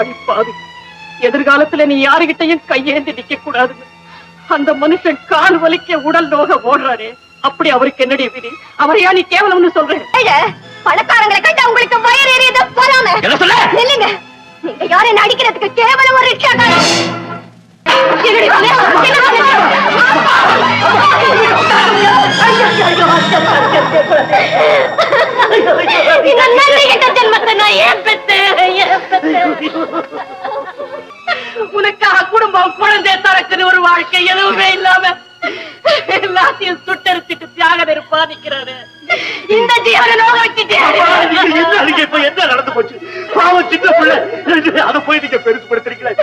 அடிப்பாவி, எதிர்காலத்துல நீ யாருகிட்டையும் கையேந்தி நிக்க கூடாது. அந்த மனுஷன் கால் வலிக்க உடல் நோக ஓடுறாரே, அப்படி அவருக்கு என்னடி விதி? அவரையா நீ கேவலம்னு சொல்றேன்? பணக்காரங்களை கட்ட உங்களுக்கு வயிறு எறியத போறாம இல்லைங்க. நீங்க யாரை அடிக்கிறதுக்கு கேவலம் ஒரு ரிக்ஷாக்காரன். உனக்காக குடும்பம் குழந்தை தரக்குன்னு ஒரு வாழ்க்கை எதுவுமே இல்லாம எல்லாத்தையும் சுட்டரிச்சிட்டு தியாக நெருப்பா நிக்கிறாரு. இந்த ஜீவனை நோக வச்சுட்டு இப்ப என்ன நடந்து போச்சு? பாவம் சின்ன பிள்ளை, அதை போய் நீங்க பெருசுபடுத்துறீங்களே.